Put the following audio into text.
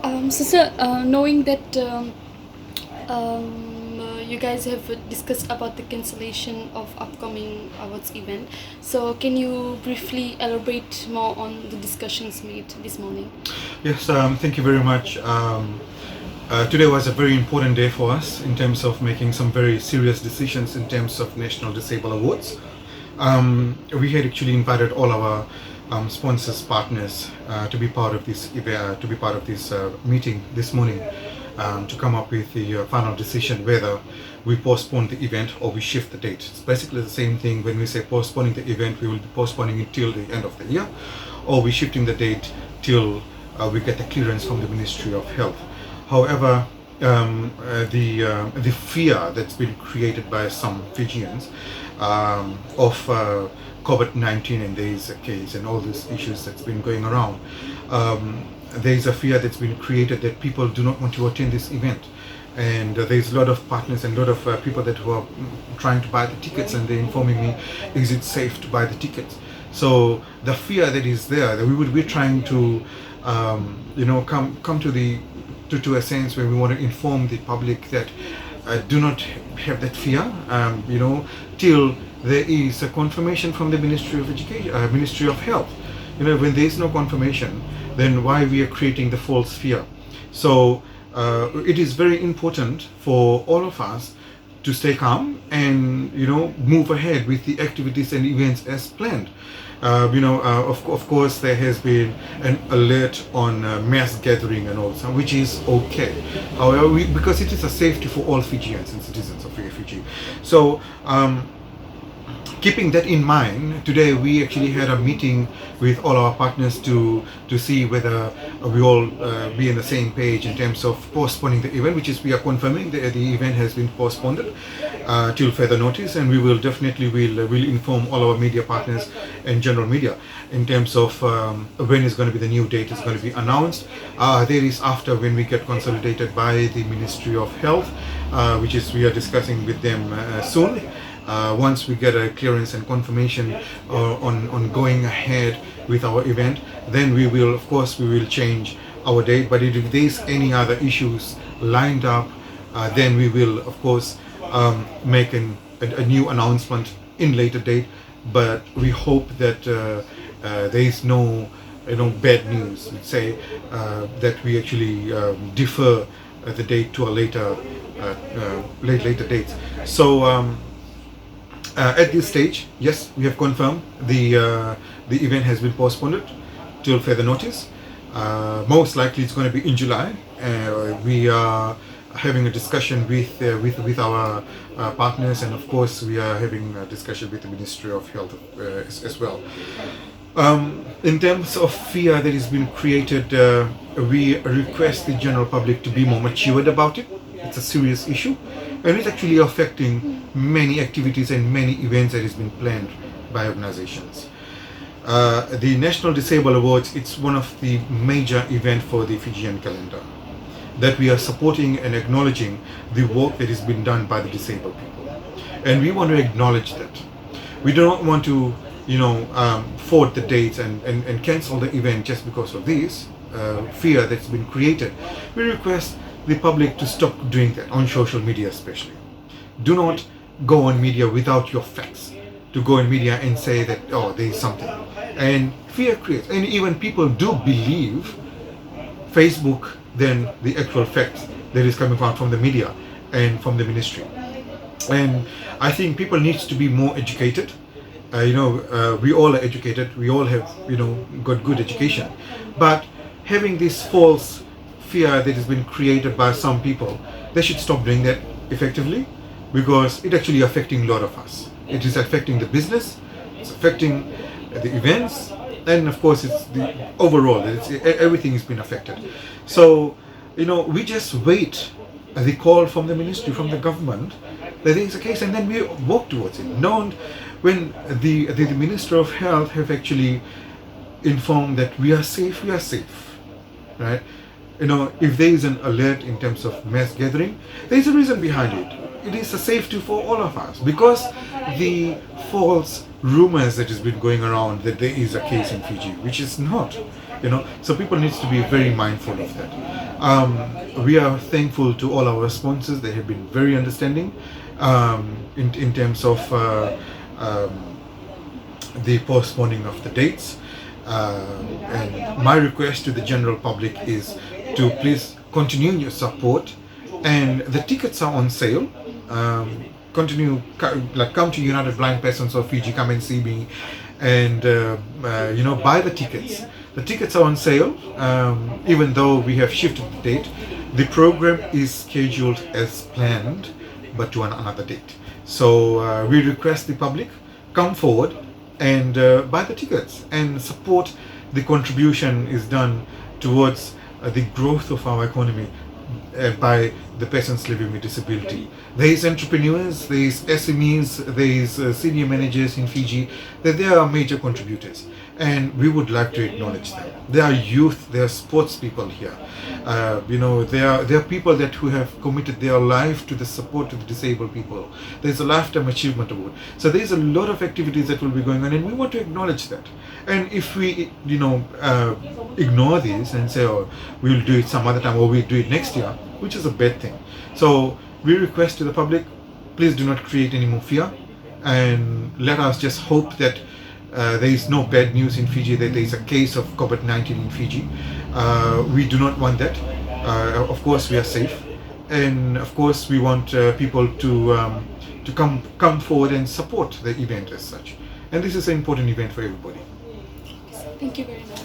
Sir, knowing that you guys have discussed about the cancellation of upcoming awards event, so can you briefly elaborate more on the discussions made this morning? Yes, thank you very much. Today was a very important day for us in terms of making some very serious decisions in terms of National Disabled Awards. We had actually invited all our sponsors, partners, to be part of this meeting this morning, to come up with the final decision whether we postpone the event or we shift the date. It's basically the same thing. When we say postponing the event, we will be postponing it till the end of the year, or we shifting the date till we get the clearance from the Ministry of Health. However, the fear that's been created by some Fijians of COVID-19, and there is a case and all these issues that's been going around, there is a fear that's been created that people do not want to attend this event. And there's a lot of partners and a lot of people that who are trying to buy the tickets, and they're informing me, is it safe to buy the tickets? So the fear that is there, that we would be trying to come to a sense where we want to inform the public that do not have that fear, till there is a confirmation from the Ministry of Education, Ministry of Health. When there is no confirmation, then why we are creating the false fear? So it is very important for all of us to stay calm and move ahead with the activities and events as planned. Of course, there has been an alert on mass gathering and all that, which is okay. However, because it is a safety for all Fijians and citizens of Fiji. So, keeping that in mind, today we actually had a meeting with all our partners to see whether we all be on the same page in terms of postponing the event, which is we are confirming the event has been postponed till further notice, and we will definitely will inform all our media partners and general media in terms of when is going to be the new date is going to be announced. There is after when we get consolidated by the Ministry of Health, which is we are discussing with them soon. Once we get a clearance and confirmation on going ahead with our event, then we will change our date. But if there's any other issues lined up, then we will of course make a new announcement in later date. But we hope that there is no bad news. Let's say that we actually defer the date to a later dates. So. At this stage, yes, we have confirmed the event has been postponed till further notice. Most likely, it's going to be in July. We are having a discussion with our partners, and of course, we are having a discussion with the Ministry of Health as well. In terms of fear that has been created, we request the general public to be more matured about it. It's a serious issue, and it's actually affecting many activities and many events that has been planned by organizations. The National Disabled Awards, it's one of the major events for the Fijian calendar, that we are supporting and acknowledging the work that has been done by the disabled people. And we want to acknowledge that. We do not want to, forward the dates and cancel the event just because of this fear that's been created. We request the public to stop doing that on social media especially. Do not go on media without your facts, to go on media and say that, oh, there is something. And fear creates, and even people do believe Facebook than the actual facts that is coming out from the media and from the ministry. And I think people needs to be more educated. We all are educated, we all have, got good education. But having this false fear that has been created by some people, they should stop doing that effectively, because it actually affecting a lot of us. It is affecting the business, it's affecting the events, and of course it's the overall, everything has been affected. So, we just wait the call from the ministry, from the government, that is the case, and then we walk towards it. When the Minister of Health have actually informed that we are safe, right? If there is an alert in terms of mass gathering, there is a reason behind it. It is a safety for all of us, because the false rumors that has been going around that there is a case in Fiji, which is not. So people needs to be very mindful of that. We are thankful to all our sponsors. They have been very understanding in terms of the postponing of the dates. And my request to the general public is to please continue your support. And the tickets are on sale. Come to United Blind Persons of Fiji, come and see me, and buy the tickets. The tickets are on sale, even though we have shifted the date. The program is scheduled as planned, but to another date. So we request the public come forward and buy the tickets and support. The contribution is done towards the growth of our economy by the persons living with disability. There is entrepreneurs, there is SMEs, there is senior managers in Fiji. They are major contributors, and we would like to acknowledge them. There are youth, there are sports people here. There are people who have committed their life to the support of the disabled people. There's a Lifetime Achievement Award. So there's a lot of activities that will be going on, and we want to acknowledge that. And if we, ignore this and say, oh, we'll do it some other time or we'll do it next year, which is a bad thing. So we request to the public, please do not create any more fear, and let us just hope that there is no bad news in Fiji, that there is a case of COVID-19 in Fiji. We do not want that. Of course, we are safe, and of course, we want people to come forward and support the event as such. And this is an important event for everybody. Thank you very much.